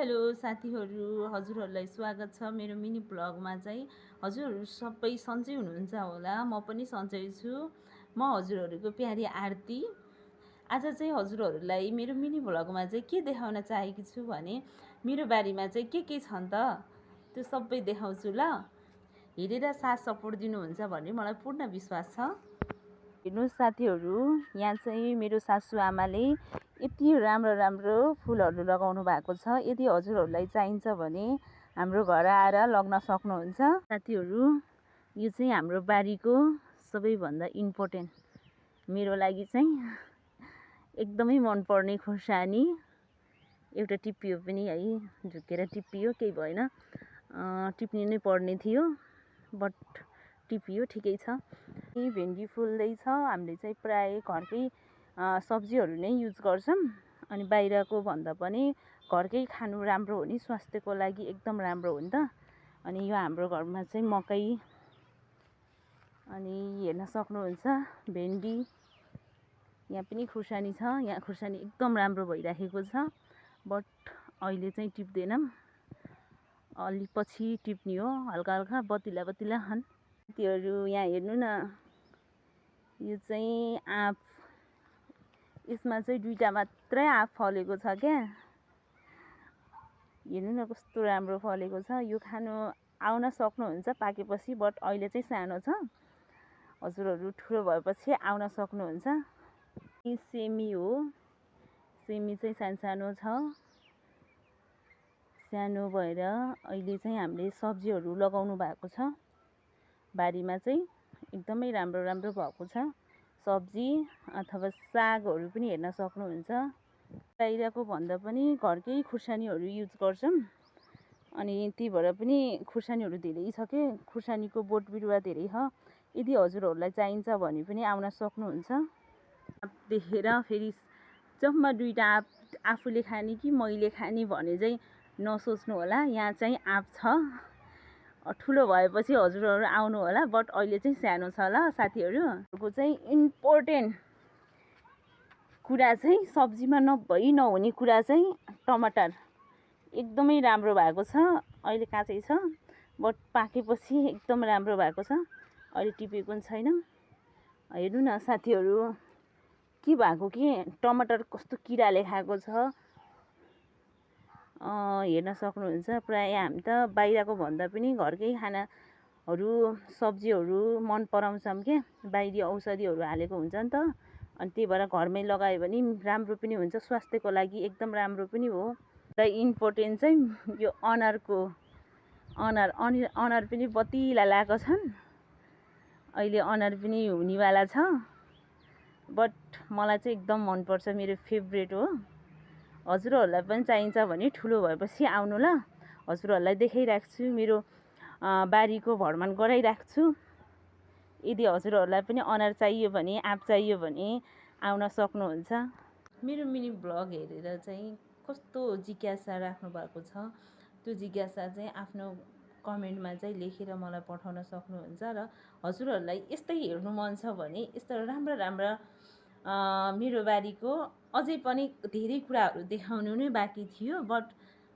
Hello साथीहरू, हजुरहरूलाई स्वागत छ मेरो मिनी ब्लगमा। चाहिँ हजुरहरू सबै सन्चै हुनुहुन्छ होला, म पनि सन्चै छु। म हजुरहरूको प्यारी आरती। आज चाहिँ हजुरहरूलाई मेरो मिनी ब्लगमा चाहिँ के देखाउन चाहेकी छु भने मेरो बारीमा चाहिँ के छन् त त्यो सबै देखाउँछु ल। हेरेर साथ सपोर्ट दिनुहुन्छ भन्ने मलाई पूर्ण विश्वास छ। हेर्नुहोस् साथीहरू, यहाँ चाहिँ मेरो सासू आमाले यति राम्रो फुलहरू लगाउनु भएको छ। यदि हजुरहरूलाई चाहिन्छ भने हाम्रो घर आएर लग्न सक्नुहुन्छ। साथीहरू, यो चाहिँ हाम्रो बारीको सबैभन्दा इम्पोर्टेन्ट मेरो लागि चाहिँ एकदमै मनपर्ने खुर्सानी। एउटा टिपियो पनि है, झुकेर टिपियो, केही भएन, टिप्नु नै पर्ने थियो बट टिपियो, ठिकै छ। भेन्डी फुल्दैछ। हामीले चाहिँ प्राय घरकै सब्जीहरू नै युज गर्छौँ। अनि बाहिरको भन्दा पनि घरकै खानु राम्रो हो नि, स्वास्थ्यको लागि एकदम राम्रो हो नि त। अनि यो हाम्रो घरमा चाहिँ मकै, अनि हेर्न सक्नुहुन्छ भेन्डी, यहाँ पनि खुर्सानी छ। यहाँ खुर्सानी एकदम राम्रो भइराखेको छ बट अहिले चाहिँ टिप्दैनौँ, अलि पछि टिप्ने हो। हल्का हल्का बतिला छन्। त्योहरू यहाँ हेर्नु न, यो चाहिँ आँप, यसमा चाहिँ 2टा मात्रै आँप फलेको छ क्या। हेर्नु न कस्तो राम्रो फलेको छ। यो खानु आउन सक्नुहुन्छ पाकेपछि, बट अहिले चाहिँ सानो छ। हजुरहरू ठुलो भएपछि आउन सक्नुहुन्छ। यो सेमी हो, सेमी चाहिँ सानो छ। सानो भएर अहिले चाहिँ हामीले सब्जीहरू लगाउनु भएको छ बारीमा। चाहिँ एकदमै राम्रो भएको छ सब्जी अथवा सागहरू पनि हेर्न सक्नुहुन्छ। बाहिरको भन्दा पनि घरकै खुर्सानीहरू युज गर्छौँ। अनि त्यही भएर पनि खुर्सानीहरू धेरै छ कि, खुर्सानीको बोट बिरुवा धेरै छ। यदि हजुरहरूलाई चाहिन्छ भने पनि आउन सक्नुहुन्छ। देखेर फेरि जम्मा 2टा आफूले खाने कि मैले खाने भने चाहिँ नसोच्नु होला। यहाँ चाहिँ आँप छ, ठुलो भएपछि हजुरहरू आउनु होला, बट अहिले चाहिँ सानो छ ल साथीहरू। चाहिँ इम्पोर्टेन्ट कुरा चाहिँ सब्जीमा नहुने कुरा चाहिँ टमाटर एकदमै राम्रो भएको छ। अहिले काँचै छ बट पाकेपछि एकदम राम्रो भएको छ। अहिले टिपेको पनि छैन। हेर्नु न साथीहरू, के भएको कि टमाटर कस्तो किराले खाएको छ, हेर्न सक्नुहुन्छ। प्रायः हामी त बाहिरको भन्दा पनि घरकै खानाहरू सब्जीहरू मन पराउँछौँ क्या। बाहिरी औषधिहरू हालेको हुन्छ नि त, अनि त्यही भएर घरमै लगायो भने राम्रो पनि हुन्छ, स्वास्थ्यको लागि एकदम राम्रो पनि हो। र इम्पोर्टेन्ट चाहिँ यो अनार पनि बतिला लगाएको छन्। अहिले अनार पनि हुनेवाला छ, बट मलाई चाहिँ एकदम मनपर्छ, मेरो फेभरेट हो। हजुरहरूलाई पनि चाहिन्छ भने ठुलो भएपछि आउनु ल। हजुरहरूलाई देखाइराख्छु, मेरो बारीको भ्रमण गराइराख्छु। यदि हजुरहरूलाई पनि अनार चाहियो भने, आँप चाहियो भने आउन सक्नुहुन्छ। मेरो मिनी ब्लग हेरेर चाहिँ कस्तो जिज्ञासा राख्नु भएको छ, त्यो जिज्ञासा चाहिँ आफ्नो कमेन्टमा चाहिँ लेखेर मलाई पठाउन सक्नुहुन्छ। र हजुरहरूलाई यस्तै हेर्नु मन छ भने यस्तो राम्रा मेरो बारीको अझै पनि धेरै कुराहरू देखाउनु नै बाँकी थियो, बट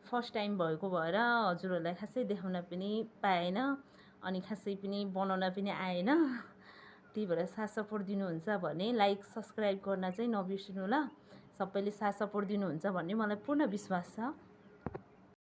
फर्स्ट टाइम भएको भएर हजुरहरूलाई खासै देखाउन पनि पाएन, अनि खासै पनि बनाउन पनि आएन। त्यही भएर साथ सपोर्ट दिनुहुन्छ भने लाइक सब्सक्राइब गर्न चाहिँ नबिर्सिनु ल। सबैले साथ सपोर्ट दिनुहुन्छ भन्ने मलाई पूर्ण विश्वास छ।